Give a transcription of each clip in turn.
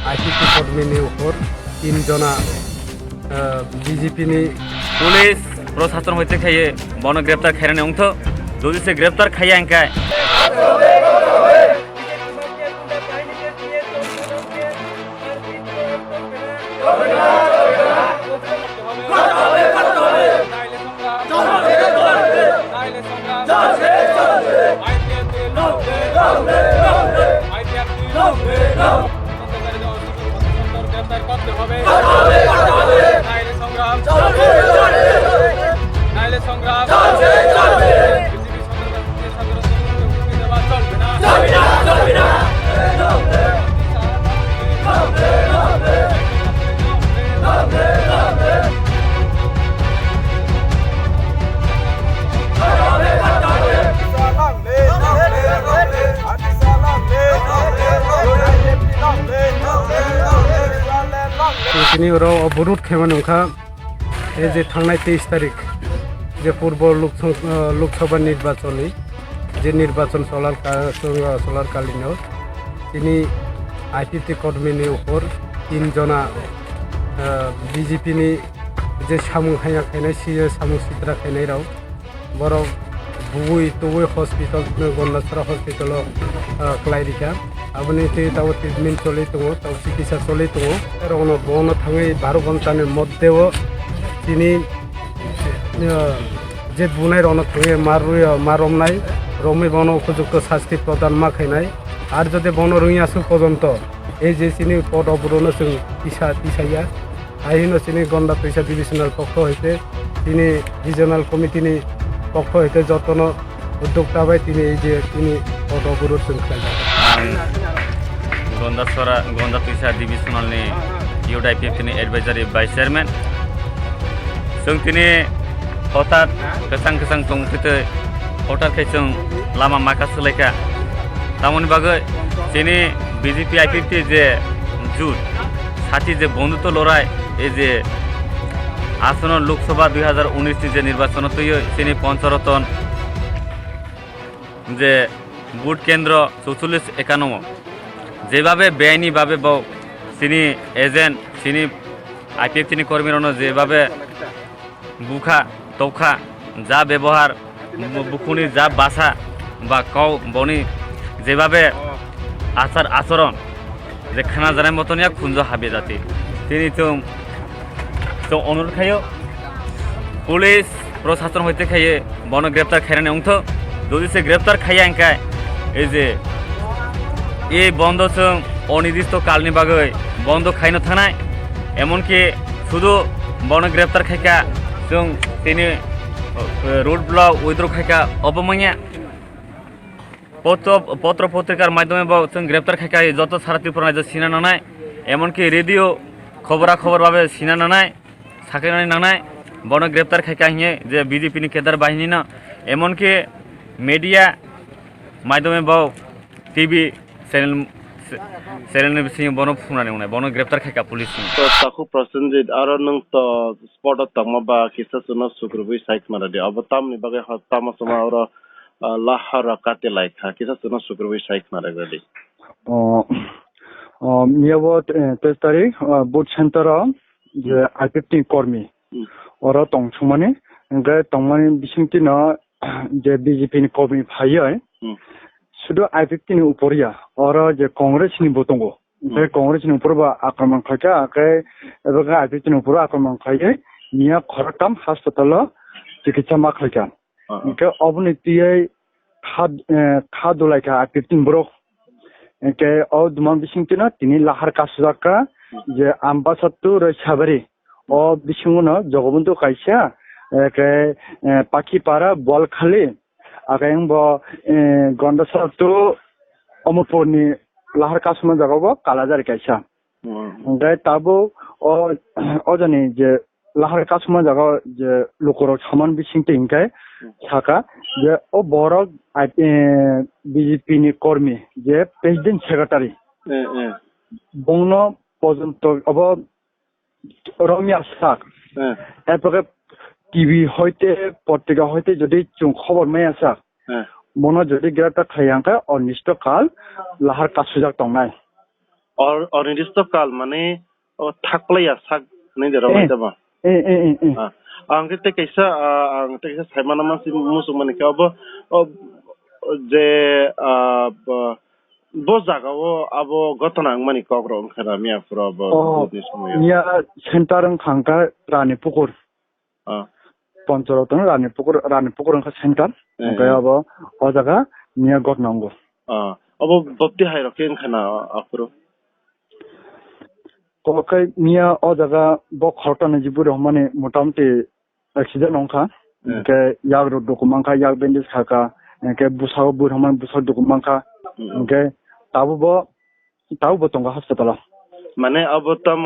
ITT कर्मीनि ऊपर 3 जना बीजेपीनि police प्रशासन হইতে খাইয়ে বন গ্রেপ্তার খেরানি অংশ যদি সে গ্রেপ্তার খাইয়া এঙ্কায় তিনি ওরাও অবরোধ খেমানো খা এই যে থাংনাय 23 তারিখ যে পূর্ব লোকসভা নির্বাচনী যে নির্বাচন চলাকালীন তিনি আইটিটি কর্মীनि উপর 3 जना বিজেপিनि যে সামুং হাইয়া খাইनाय সিয়ে সামুং সিত্রা খাইनाय राव बर बुई तुई हस्पिटाल गन्डासरा हस्पिटाल क्लाइरिका आबनि ताव ट्रिटमेंट चले दङ ताव चिकित्सा चले दङ रनो बन थाङै 12 घन्टानि मध्येव তিনি যে বুনাই রনো থাঙে মারমনাই রমি বন উপযুক্ত শাস্তি প্রদান মাখাইনাই আর যদি বন রঙিয়াসু পর্যন্ত এই যে চিনি পদ অবরোধ जों পিছাইয়া আইন চিনি গন্ডা পয়সা ডিভিশনাল পক্ষ হইতে তিনি রিজনাল কমিটিনি পক্ষ হইতে যতন উদ্যোক্তা হয় তিনি এই যে তিনি পদ অবরোধ जों গন্ডা পয়সা ডিভিশনালনি ইউডাইপিএফনি এডভাইজারি ভাইস চেয়ারম্যান जों তিনি হঠাৎ गोसां तंथिते हठाৎ जों लामा माखा सोलायखा तामनि बागै তিনি বিজেপি আইপিএফটি যে জুট সাথী যে বন্ধুত্ব লড়াই এই যে আসন লোকসভা 2019 যে নির্বাচন তৈরি তিনি পঞ্চরতন যে বুট কেন্দ্র 44-51 যেভাবে বেআইনিভাবে তিনি এজেন্ট তিনি আইপিএফ তিনি কর্মীর যেভাবে বুখা তৌখা যা ব্যবহার বুকুনি যা বাসা বা কও বনি যেভাবে আচার আচরণ যে খানা জানার মতনিয়া খুঞ্জ হাবে জাতি তিনি তো অনুরোধ খাইও পুলিশ প্রশাসন হইতে খাইয়ে বন গ্রেপ্তার খেরানি অংশ যদি সে গ্রেপ্তার খাইয়া এঙ্কায় এই যে এই বন্ধ जों অনির্দিষ্ট কালনি বাগৈ বন্ধ খাইনো থানায় এমনকি শুধু বন গ্রেপ্তার খাইকা जों তিনি রোড ব্লক উইথড্র খাইকা অপমানিয়া পত্র পত্রিকার মাধ্যমে जों গ্রেপ্তার খাইকা যত সারা ত্রিপুরা রাজ্য সিনা নানায় এমনকি রেডিও খবরাখবরভাবে সিনা নানায় সাকরিনানি নানায় বন গ্রেপ্তার খাইকা হিয়ে যে বিজেপিনি কেদার বাহিনী না এমনকি মিডিয়া মাধ্যমে টিভি চ্যানেল সিং বন ফুনানি উনাय বন গ্রেপ্তার খাইকা পুলিশ তো তাকু প্রসেনজিত আর নং তো স্পট তকমা বা কিসা সুনা সুগ্রবি সাইট মারাদি অবতামনি বাগে হতামা সমা আর লাহারা কাতে লাইখা কিসা সুনা সুগ্রবি সাইট মারাগদি মিয়াবো 23 তারিখ বুট সেন্টার যে আইপিএফটি কর্মী ওরা তংসুমানে তংমানি বিসিংতি না যে বিজেপি नि কর্মী ভাইয়াই শুধু আইপিএফটি नि উপরিয়া ওরা যে কংগ্রেস नि বতঙ্গ बे कांग्रेस नि ऊपर आक्रमण खाके आके एबा आईपीएफ नि ऊपर आक्रमण खाके मिया खरकाम हास्पिटाल चिकित्सा मा खाके इनके अवनीतियै खादुलायका आईपीएफ नि ब्रो इनके औ दुमान बिसिंतिना तिनि लाहार कासुजाका जे आम्बासातु रैसाबारि ओ बिसिंगनो जगबन्तु कायसा एके पाखिपारा बलखाली आके एंबो गन्डासातु अमरपुरनि लाहार कासुमा जागाबो कालाजारि कायसा ओमफ्राय ताबो अजनी जे लाहार कासुमा जागा जे लोकराव समान बिसिंते इनकाय साका जे ओ बर बीजेपी नि कर्मी जे प्रेसिडेंट सेक्रेटारि बंगनो पर्यन्त अब रमिया साक एरपरे টিভি হইতে পত্রিকা হইতে যদি খবর মাই আসা মনে যদি গ্রেপ্তার খাইয়াঙ্কা অনিষ্ট কাল লাহার কাসুজাক তংনাই অনির্দিষ্টকাল মানে থাকলাইয়া সাক नै দে রমাই দাবা ang te kaisa saimana masi musuk mani ka je bo jaga o abo gotona mani kokro khara miya pro bo niya center ang khangka rani pukur Pancharatan Ranipukur centre okay আবার ও জায়গা নিয়ে গঠনাঙ্গ abo bopti hai roken khana apro ওকে নিয়ে ও জায়গা ব খরটানে জিবুর মানে মোটামুটি accident অংখা কে YAG road ডকুমাঙ্কা YAG বেন্ডিস খাকা কে বুসাও বুর হমান বুসাও ডকুমাঙ্কা কে তাও তঙ্গা হাসপাতাল মানে abo tam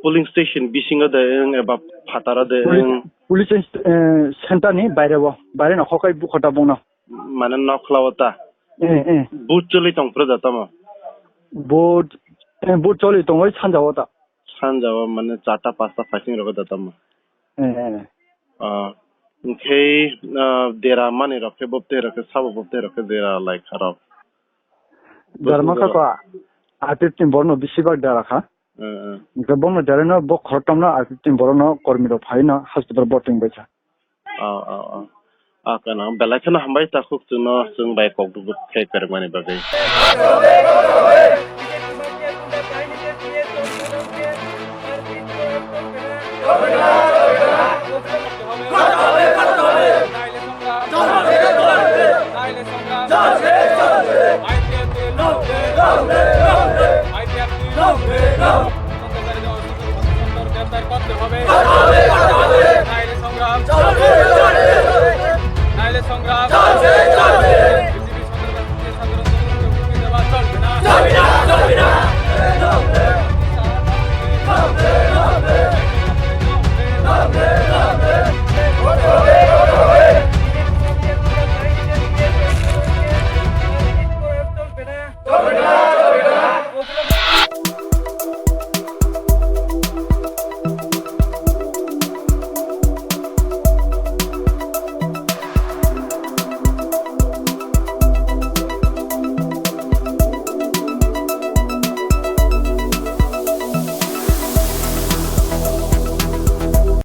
polling station bisinga de eba phatara de police centre নি বাইরে না খকাই বুখটা বংনা মানে নখলাওতা বুট চলি tong prada tama বুট চলি তং ওই সানজাওতা sanjawa মানে 4টা 5টা fighting রগদা tama okay dera mani rokhe bopte rokhe sabo bopte rokhe dera like kharab জার্মা কাকা আর্টিস্টিং বর্ণ বেশিরভাগ দেয়া রাখা বর্ণ দেয় না ব খরটাম না আর্টিস্টিং বর্ণ কর্মীর ফাইনা হাসপাতাল boating বাইছা kana belakana hambai ta khuk chuno chung bai kok du khai kar mani bagai I